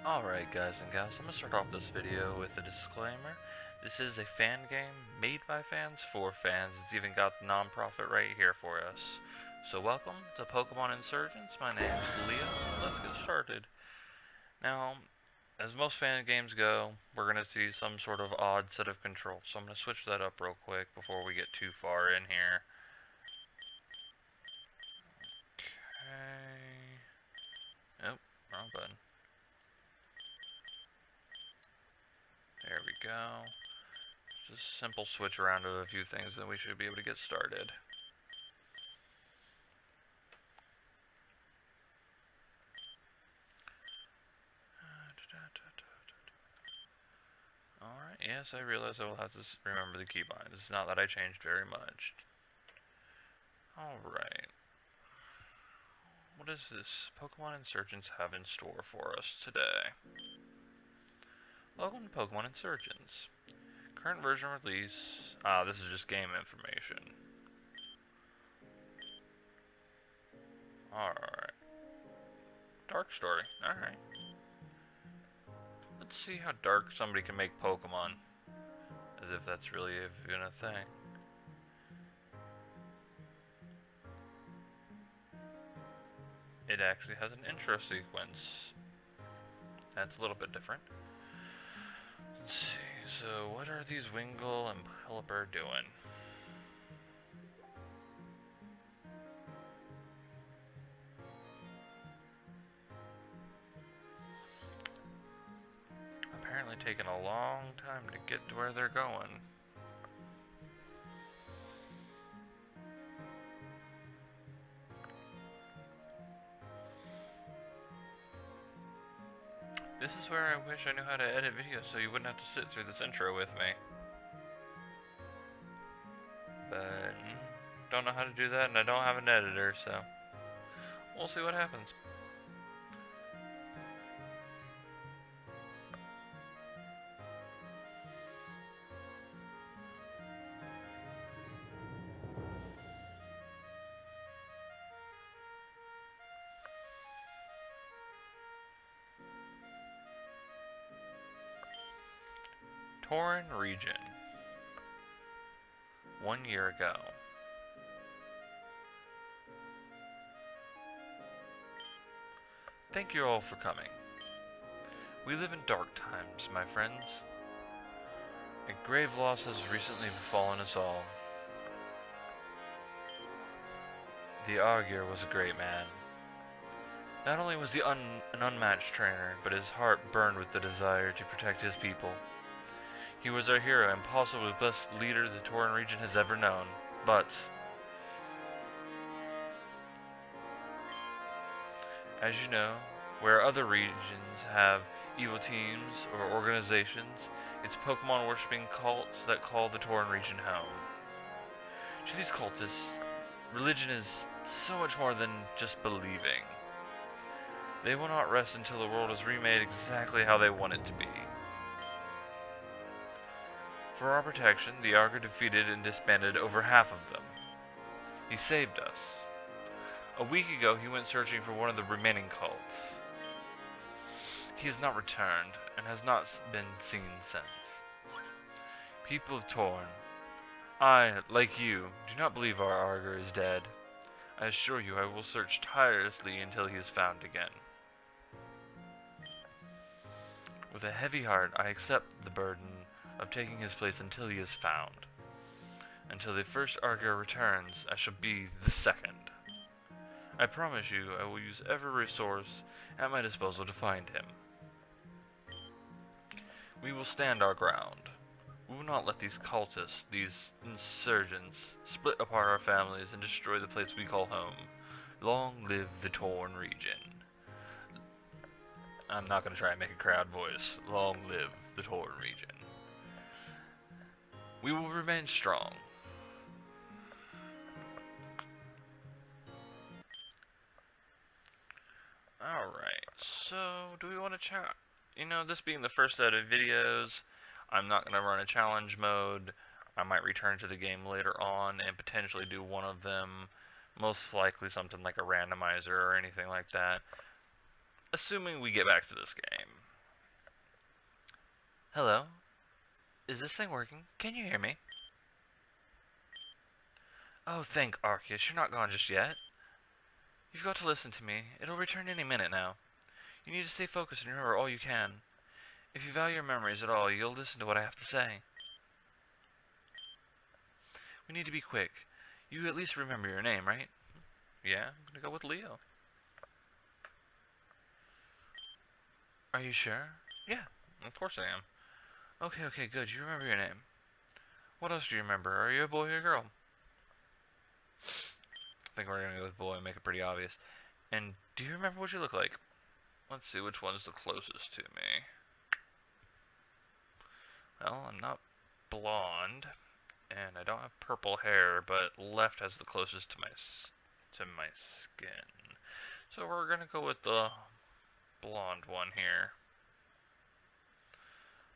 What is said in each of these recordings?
Alright guys and gals, I'm going to start off this video with a disclaimer. This is a fan game made by fans for fans. It's even got the non-profit right here for us. So welcome to Pokemon Insurgence. My name is Leo. Let's get started. Now, as most fan games go, we're going to see some sort of odd set of controls. So I'm going to switch that up real quick before we get too far in here. Okay. Nope, wrong button. There we go. Just a simple switch around of a few things, and we should be able to get started. Alright, yes, I realize I will have to remember the keybinds. It's not that I changed very much. Alright. What does this Pokemon Insurgence have in store for us today? Welcome to Pokemon Insurgence. Current version release. This is just game information. Alright. Dark story. Alright. Let's see how dark somebody can make Pokemon. As if that's really even a thing. It actually has an intro sequence. That's a little bit different. Let's see, so what are these Wingull and Pelipper doing? Apparently taking a long time to get to where they're going. This is where I wish I knew how to edit videos so you wouldn't have to sit through this intro with me. But don't know how to do that, and I don't have an editor, so we'll see what happens. Tauren region. 1 year ago. Thank you all for coming. We live in dark times, my friends. A grave loss has recently befallen us all. The Augur was a great man. Not only was he an unmatched trainer, but his heart burned with the desire to protect his people. He was our hero and possibly the best leader the Tauren region has ever known, but as you know, where other regions have evil teams or organizations, it's Pokemon worshipping cults that call the Tauren region home. To these cultists, religion is so much more than just believing. They will not rest until the world is remade exactly how they want it to be. For our protection, the Augur defeated and disbanded over half of them. He saved us. A week ago, he went searching for one of the remaining cults. He has not returned, and has not been seen since. People of Tauren, I, like you, do not believe our Augur is dead. I assure you I will search tirelessly until he is found again. With a heavy heart, I accept the burden of taking his place until he is found. Until the first Augur returns, I shall be the second. I promise you I will use every resource at my disposal to find him. We will stand our ground. We will not let these cultists, these insurgents, split apart our families and destroy the place we call home. Long live the Tauren region. I'm not going to try and make a crowd voice. Long live the Tauren region. We will remain strong. Alright, so do we want to chat? You know, this being the first set of videos, I'm not going to run a challenge mode. I might return to the game later on and potentially do one of them. Most likely something like a randomizer or anything like that. Assuming we get back to this game. Hello? Is this thing working? Can you hear me? Oh, thank Arceus, you're not gone just yet. You've got to listen to me. It'll return any minute now. You need to stay focused and remember all you can. If you value your memories at all, you'll listen to what I have to say. We need to be quick. You at least remember your name, right? Yeah, I'm gonna go with Leo. Are you sure? Yeah, of course I am. Okay, good. You remember your name. What else do you remember? Are you a boy or a girl? I think we're gonna go with boy and make it pretty obvious. And do you remember what you look like? Let's see which one's the closest to me. Well, I'm not blonde, and I don't have purple hair, but left has the closest to my skin. So we're gonna go with the blonde one here.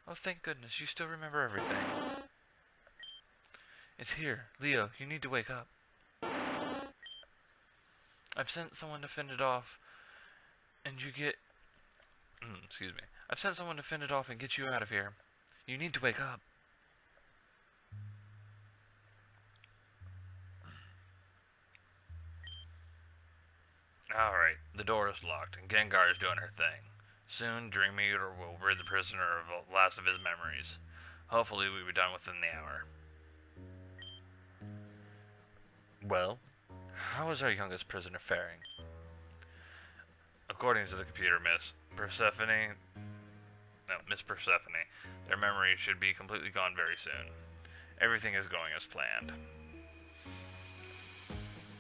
Oh, thank goodness, you still remember everything. It's here. Leo, you need to wake up. I've sent someone to fend it off, and you get... excuse me. I've sent someone to fend it off and get you out of here. You need to wake up. Alright, the door is locked, and Gengar is doing her thing. Soon, Dream Eater will rid the prisoner of the last of his memories. Hopefully, we'll be done within the hour. Well, how is our youngest prisoner faring? According to the computer, Miss Persephone, their memory should be completely gone very soon. Everything is going as planned.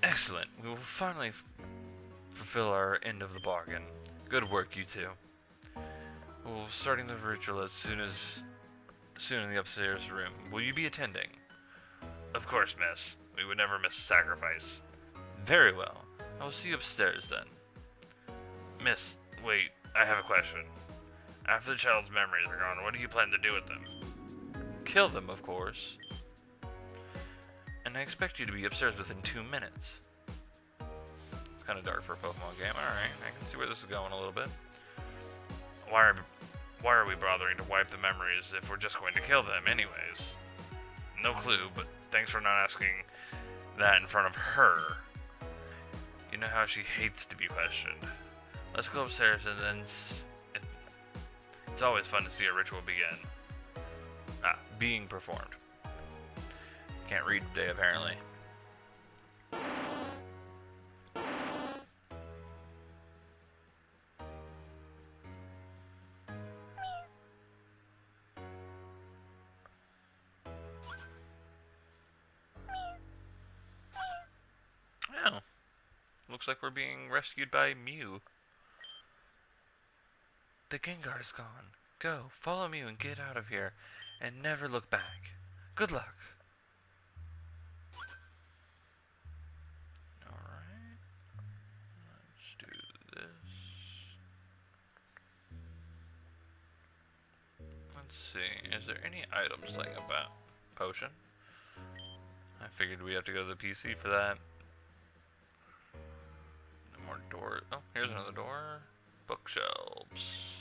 Excellent. We will finally fulfill our end of the bargain. Good work, you two. We'll starting the ritual as soon in the upstairs room. Will you be attending? Of course, miss. We would never miss a sacrifice. Very well. I will see you upstairs then. Miss, wait, I have a question. After the child's memories are gone, what do you plan to do with them? Kill them, of course. And I expect you to be upstairs within 2 minutes. It's kind of dark for a Pokemon game. Alright, I can see where this is going a little bit. Why are we bothering to wipe the memories if we're just going to kill them anyways? No clue, but thanks for not asking that in front of her. You know how she hates to be questioned. Let's go upstairs and then... It's always fun to see a ritual begin. Being performed. Can't read today, apparently. Oh. Looks like we're being rescued by Mew. The Gengar's gone. Go, follow Mew and get out of here, and never look back. Good luck. Alright. Let's do this. Let's see, is there any items laying about? Potion? I figured we'd have to go to the PC for that. No more doors. Oh, here's another door. Bookshelves.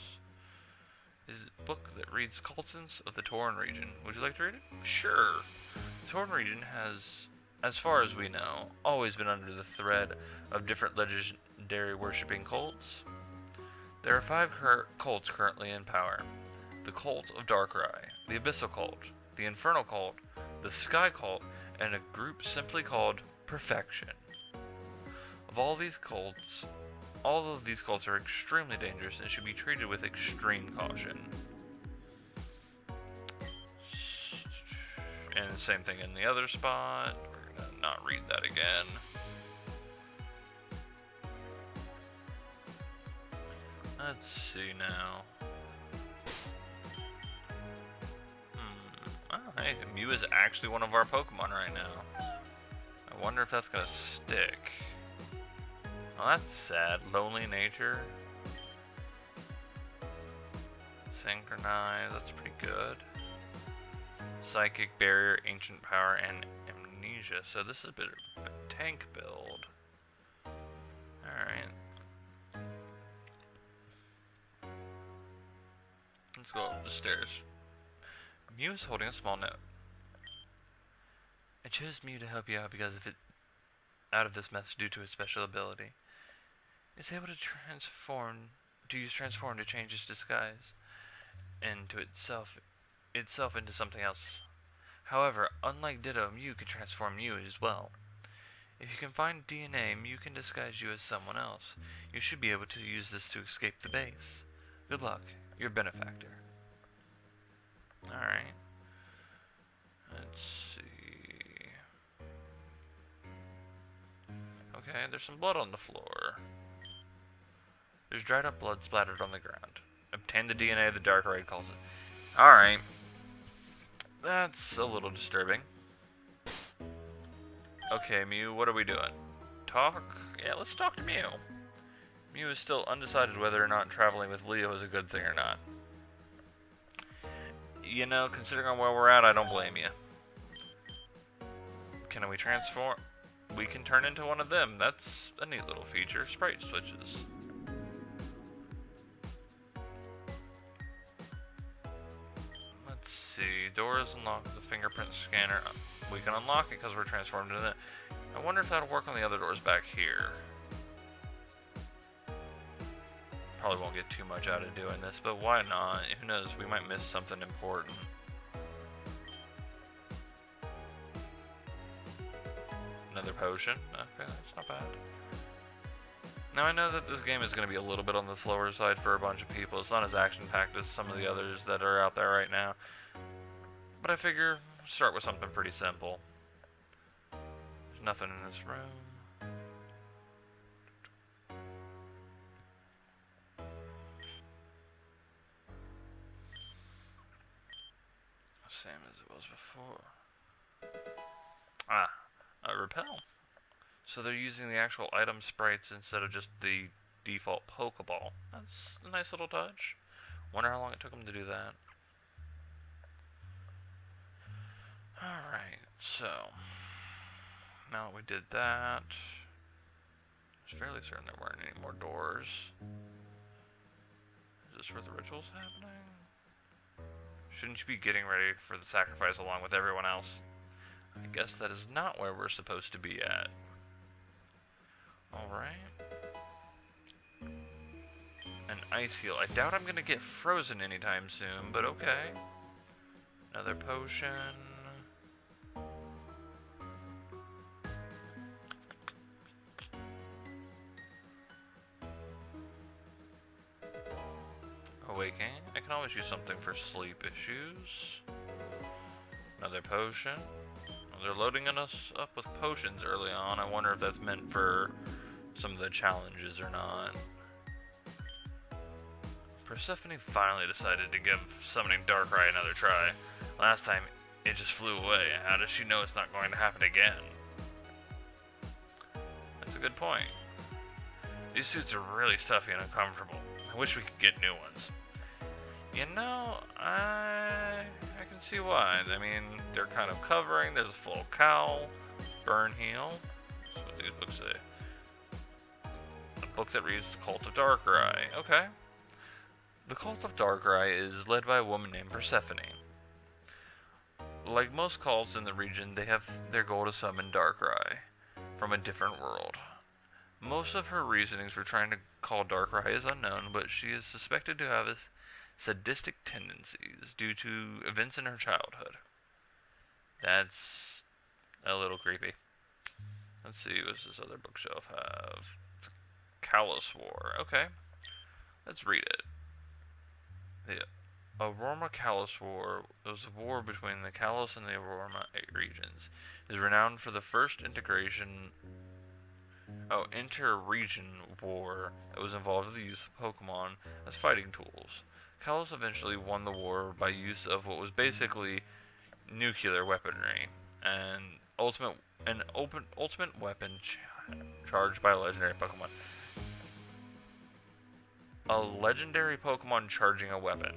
Is it a book that reads Cultins of the Tauren region. Would you like to read it? Sure. The Tauren region has, as far as we know, always been under the threat of different legendary worshipping cults. There are 5 cults currently in power. The Cult of Darkrai, the Abyssal Cult, the Infernal Cult, the Sky Cult, and a group simply called Perfection. Of all of these cults are extremely dangerous and should be treated with extreme caution. And the same thing in the other spot. We're gonna not read that again. Let's see now. Oh, hey, Mew is actually one of our Pokemon right now. I wonder if that's gonna stick. Oh, that's sad. Lonely nature. Synchronize, that's pretty good. Psychic barrier, ancient power, and amnesia. So this is a bit of a tank build. Alright. Let's go up the stairs. Mew is holding a small note. I chose Mew to help you out because of it out of this mess due to its special ability. It's able to use transform to change its disguise into itself into something else. However, unlike Ditto, Mew can transform you as well. If you can find DNA, Mew can disguise you as someone else. You should be able to use this to escape the base. Good luck, your benefactor. Alright. Let's see. Okay, there's some blood on the floor. There's dried up blood splattered on the ground. Obtain the DNA, the Dark Raid calls it. Alright. That's a little disturbing. Okay, Mew, what are we doing? Talk? Yeah, let's talk to Mew. Mew is still undecided whether or not traveling with Leo is a good thing or not. You know, considering on where we're at, I don't blame you. Can we transform? We can turn into one of them. That's a neat little feature. Sprite switches. Let's see. Doors unlock the fingerprint scanner. We can unlock it because we're transformed into it. I wonder if that'll work on the other doors back here. Probably won't get too much out of doing this, but why not? Who knows? We might miss something important. Another potion. Okay, that's not bad. Now I know that this game is going to be a little bit on the slower side for a bunch of people. It's not as action-packed as some of the others that are out there right now. But I figure start with something pretty simple. There's nothing in this room. Same as it was before. Ah, a repel. So they're using the actual item sprites instead of just the default Pokeball. That's a nice little touch. Wonder how long it took them to do that. Alright, so now that we did that, I was fairly certain there weren't any more doors. Is this where the ritual's happening? Shouldn't you be getting ready for the sacrifice along with everyone else? I guess that is not where we're supposed to be at. Alright. An ice heal. I doubt I'm going to get frozen anytime soon, but okay. Another potion. Awakening. I can always use something for sleep issues. Another potion. Well, they're loading us up with potions early on. I wonder if that's meant for some of the challenges or not. Persephone finally decided to give summoning Darkrai another try. Last time, it just flew away. How does she know it's not going to happen again? That's a good point. These suits are really stuffy and uncomfortable. I wish we could get new ones. You know, I can see why. I mean, they're kind of covering. There's a full cowl, burn heal. That's what these books say. A book that reads The Cult of Darkrai. Okay. The Cult of Darkrai is led by a woman named Persephone. Like most cults in the region, they have their goal to summon Darkrai from a different world. Most of her reasonings for trying to call Darkrai is unknown, but she is suspected to have sadistic tendencies due to events in her childhood. That's a little creepy. Let's see, what does this other bookshelf have? Callous War. Okay. Let's read it. The Aurora Callous War was a war between the Callous and the Aurora regions. It is renowned for the first inter-region war that was involved with the use of Pokemon as fighting tools. Callous eventually won the war by use of what was basically nuclear weaponry, and ultimate weapon charged by a legendary Pokemon. A legendary Pokemon charging a weapon.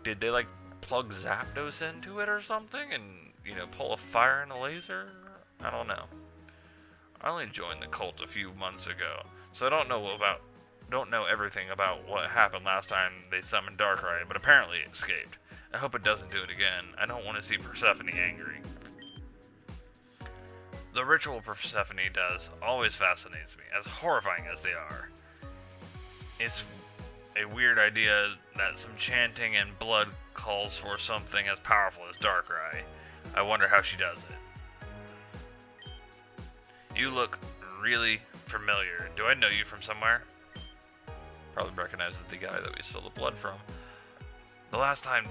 Did they like plug Zapdos into it or something and, you know, pull a fire and a laser? I don't know. I only joined the cult a few months ago, so I don't know about don't know everything about what happened last time they summoned Darkrai, but apparently it escaped. I hope it doesn't do it again. I don't want to see Persephone angry. The ritual Persephone does always fascinates me, as horrifying as they are. It's a weird idea that some chanting and blood calls for something as powerful as Darkrai. I wonder how she does it. You look really familiar. Do I know you from somewhere? Probably recognizes the guy that we stole the blood from. The last time I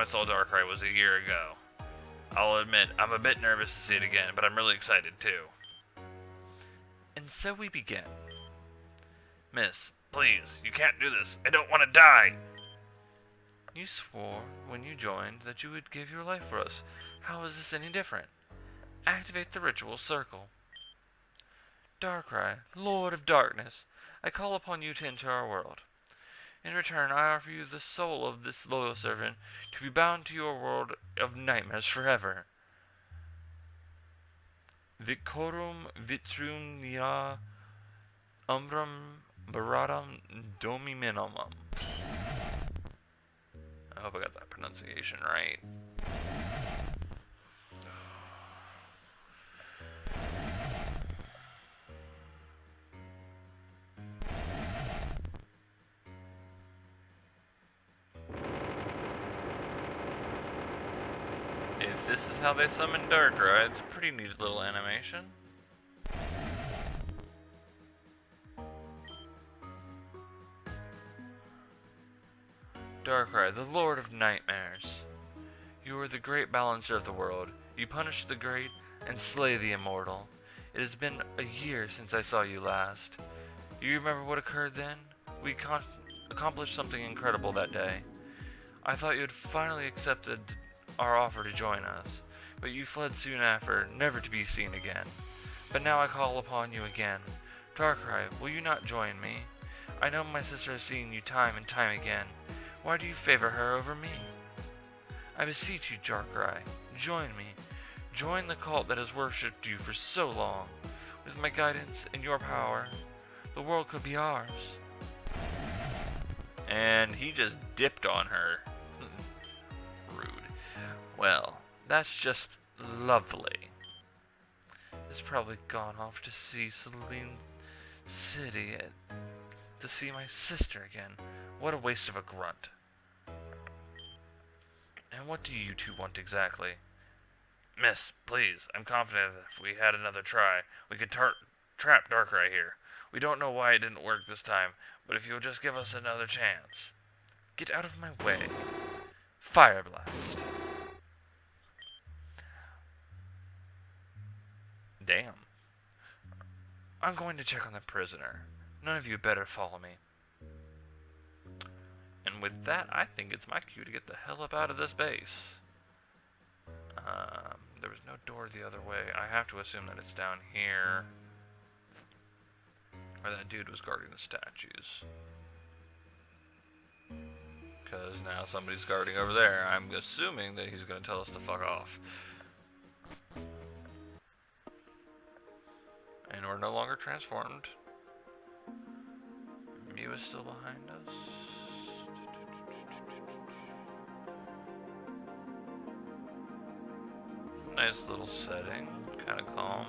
saw Darkrai was a year ago. I'll admit, I'm a bit nervous to see it again, but I'm really excited too. And so we begin. Miss, please, you can't do this. I don't want to die. You swore when you joined that you would give your life for us. How is this any different? Activate the ritual circle. Darkrai, Lord of Darkness, I call upon you to enter our world. In return, I offer you the soul of this loyal servant to be bound to your world of nightmares forever. Vicorum vitrum nia umbram baratam dominum. I hope I got that pronunciation right. If this is how they summon Darkrai, it's a pretty neat little animation. Darkrai, the Lord of Nightmares. You are the great balancer of the world. You punish the great and slay the immortal. It has been a year since I saw you last. You remember what occurred then? We accomplished something incredible that day. I thought you had finally accepted our offer to join us, but you fled soon after, never to be seen again. But now I call upon you again. Darkrai, will you not join me? I know my sister has seen you time and time again. Why do you favor her over me? I beseech you, Darkrai, join me. Join the cult that has worshipped you for so long. With my guidance and your power, the world could be ours. And he just dipped on her. Rude. Well, that's just lovely. He's probably gone off to see Celine City to see my sister again. What a waste of a grunt. And what do you two want exactly? Miss, please, I'm confident that if we had another try, we could trap Darkrai here. We don't know why it didn't work this time, but if you'll just give us another chance. Get out of my way. Fire Blast. Damn. I'm going to check on the prisoner. None of you better follow me. And with that, I think it's my cue to get the hell up out of this base. There was no door the other way. I have to assume that it's down here. Or that dude was guarding the statues. Because now somebody's guarding over there. I'm assuming that he's going to tell us to fuck off. And we're no longer transformed. Mew is still behind us. Nice little setting, kind of calm.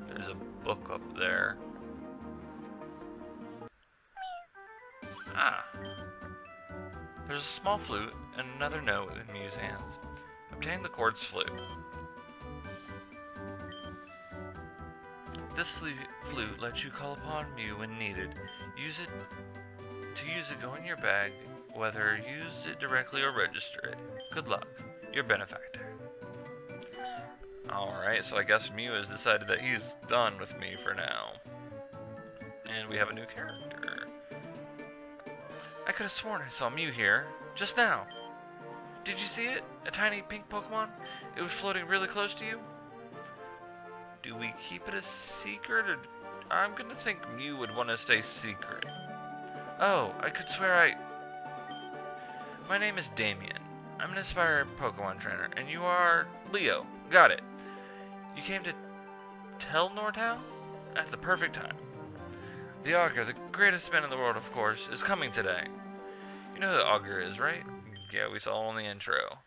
There's a book up there. Ah! There's a small flute and another note in Mew's hands. Obtain the quartz flute. This flute lets you call upon Mew when needed. To use it, go in your bag, whether use it directly or register it. Good luck. Your benefactor. Alright, so I guess Mew has decided that he's done with me for now. And we have a new character. I could have sworn I saw Mew here, just now. Did you see it? A tiny pink Pokemon? It was floating really close to you? Do we keep it a secret, or... I'm gonna think Mew would want to stay secret. Oh, I could swear My name is Damien. I'm an aspiring Pokemon trainer, and you are... Leo. Got it. You came to tell Nortown? At the perfect time. The Augur, the greatest man in the world, of course, is coming today. You know who the Augur is, right? Yeah, we saw him on the intro.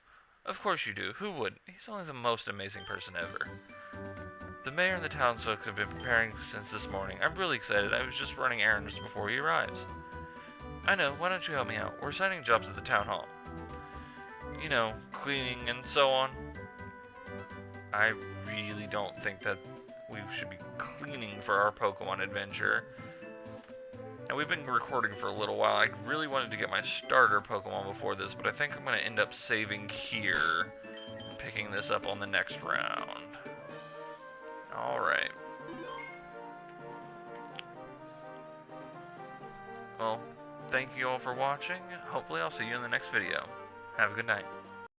Of course you do. Who wouldn't? He's only the most amazing person ever. The mayor and the townsfolk have been preparing since this morning. I'm really excited. I was just running errands before he arrives. I know. Why don't you help me out? We're assigning jobs at the town hall. You know, cleaning and so on. I really don't think that we should be cleaning for our Pokemon adventure. Now, we've been recording for a little while. I really wanted to get my starter Pokemon before this, but I think I'm going to end up saving here and picking this up on the next round. Alright. Well, thank you all for watching. Hopefully I'll see you in the next video. Have a good night.